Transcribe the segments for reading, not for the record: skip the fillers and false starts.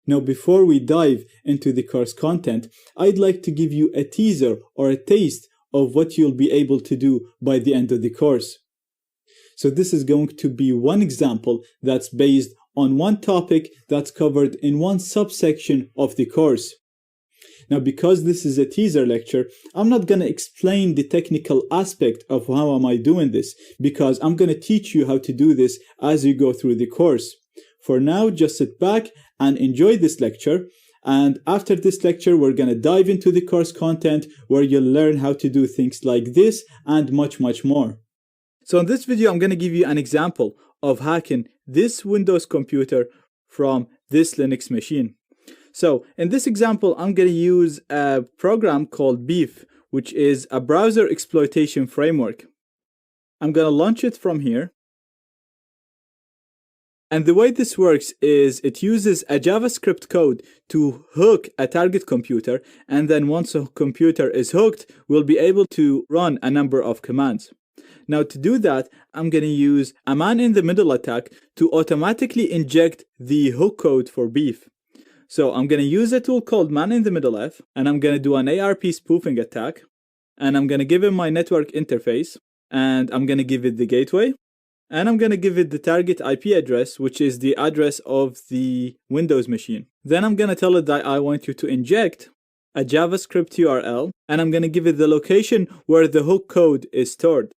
Now, before we dive into the course content, I'd like to give you a teaser or a taste of what you'll be able to do by the end of the course. So this is going to be one example that's based on one topic that's covered in one subsection of the course. Now, because this is a teaser lecture, I'm not going to explain the technical aspect of how am I doing this, because I'm going to teach you how to do this as you go through the course. For now, just sit back and enjoy this lecture. And after this lecture, we're going to dive into the course content where you'll learn how to do things like this and much, much more. So in this video, I'm going to give you an example of hacking this Windows computer from this Linux machine. So in this example, I'm going to use a program called Beef, which is a browser exploitation framework. I'm going to launch it from here. And the way this works is it uses a JavaScript code to hook a target computer, and then once a computer is hooked, we'll be able to run a number of commands. Now, to do that, I'm going to use a man-in-the-middle attack to automatically inject the hook code for Beef. So I'm going to use a tool called man-in-the-middle-f, and I'm going to do an ARP spoofing attack, and I'm going to give it my network interface, and I'm going to give it the gateway. And I'm going to give it the target IP address, which is the address of the Windows machine. Then I'm going to tell it that I want you to inject a JavaScript URL, and I'm going to give it the location where the hook code is stored.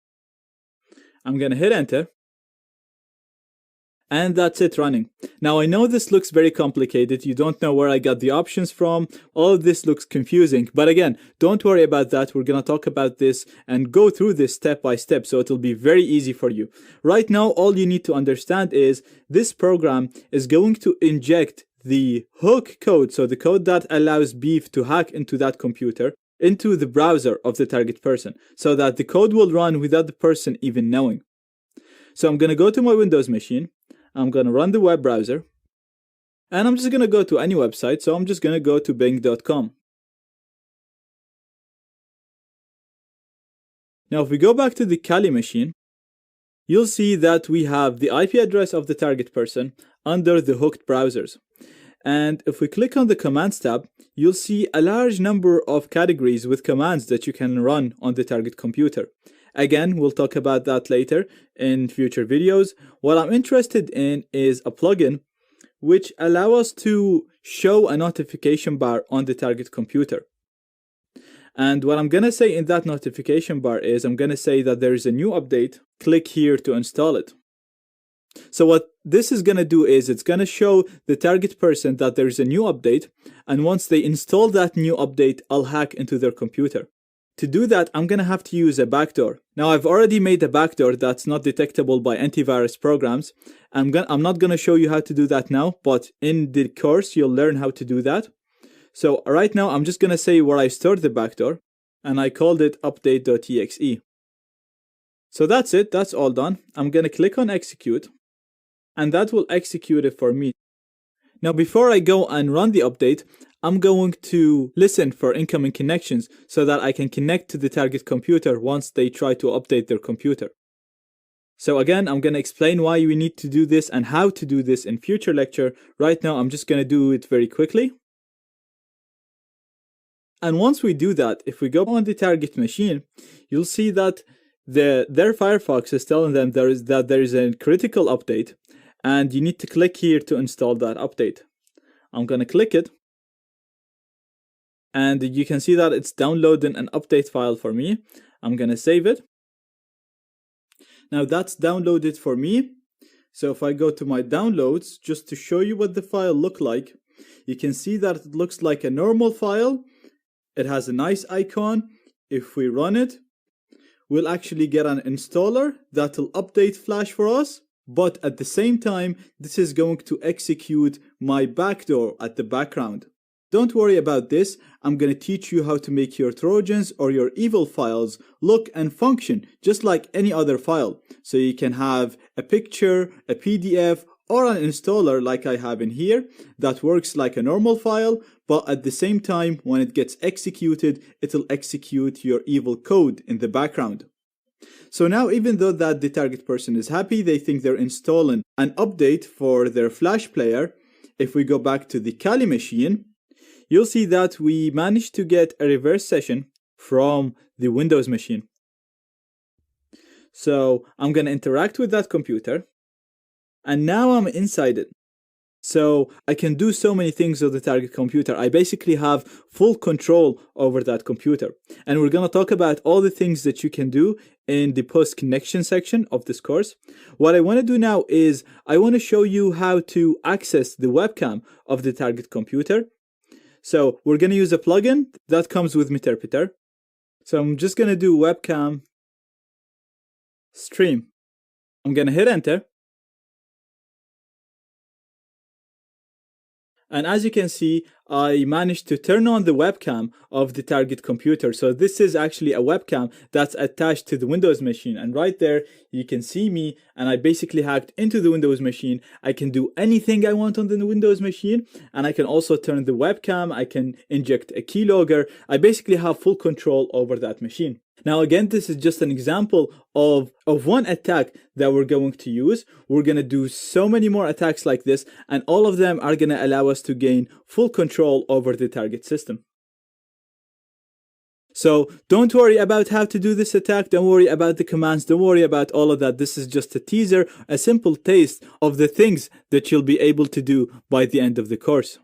I'm going to hit enter. And that's it running. Now, I know this looks very complicated. You don't know where I got the options from. All of this looks confusing. But again, don't worry about that. We're going to talk about this and go through this step by step, so it'll be very easy for you. Right now, all you need to understand is this program is going to inject the hook code, so the code that allows Beef to hack into that computer, into the browser of the target person, so that the code will run without the person even knowing. So I'm going to go to my Windows machine. I'm going to run the web browser, and I'm just going to go to any website. So I'm just going to go to bing.com. Now, if we go back to the Kali machine, you'll see that we have the IP address of the target person under the hooked browsers. And if we click on the commands tab, you'll see a large number of categories with commands that you can run on the target computer. Again, we'll talk about that later in future videos. What I'm interested in is a plugin which allows us to show a notification bar on the target computer. And what I'm going to say in that notification bar is I'm going to say that there is a new update. Click here to install it. So what this is going to do is it's going to show the target person that there is a new update. And once they install that new update, I'll hack into their computer. To do that, I'm going to have to use a backdoor. Now, I've already made a backdoor that's not detectable by antivirus programs. I'm not going to show you how to do that now, but in the course, you'll learn how to do that. So right now, I'm just going to say where I stored the backdoor, and I called it update.exe. So that's it. That's all done. I'm going to click on execute, and that will execute it for me. Now, before I go and run the update, I'm going to listen for incoming connections so that I can connect to the target computer once they try to update their computer. So again, I'm going to explain why we need to do this and how to do this in future lecture. Right now, I'm just going to do it very quickly. And once we do that, if we go on the target machine, you'll see that their Firefox is telling them that there is a critical update, and you need to click here to install that update. I'm going to click it. And you can see that it's downloading an update file for me. I'm going to save it. Now that's downloaded for me. So if I go to my downloads, just to show you what the file looks like, you can see that it looks like a normal file. It has a nice icon. If we run it, we'll actually get an installer that will update Flash for us. But at the same time, this is going to execute my backdoor at the background. Don't worry about this. I'm going to teach you how to make your Trojans or your evil files look and function just like any other file. So you can have a picture, a PDF, or an installer like I have in here that works like a normal file, but at the same time, when it gets executed, it'll execute your evil code in the background. So now, even though that the target person is happy, they think they're installing an update for their Flash player, if we go back to the Kali machine, you'll see that we managed to get a reverse session from the Windows machine. So I'm going to interact with that computer, and now I'm inside it. So I can do so many things with the target computer. I basically have full control over that computer. And we're going to talk about all the things that you can do in the post-connection section of this course. What I want to do now is I want to show you how to access the webcam of the target computer. So we're going to use a plugin that comes with Meterpreter. So I'm just going to do webcam stream. I'm going to hit enter. And as you can see, I managed to turn on the webcam of the target computer. So this is actually a webcam that's attached to the Windows machine. And right there, you can see me, and I basically hacked into the Windows machine. I can do anything I want on the Windows machine. And I can also turn the webcam. I can inject a keylogger. I basically have full control over that machine. Now, again, this is just an example of one attack that we're going to use. We're going to do so many more attacks like this, and all of them are going to allow us to gain full control over the target system. So don't worry about how to do this attack. Don't worry about the commands. Don't worry about all of that. This is just a teaser, a simple taste of the things that you'll be able to do by the end of the course.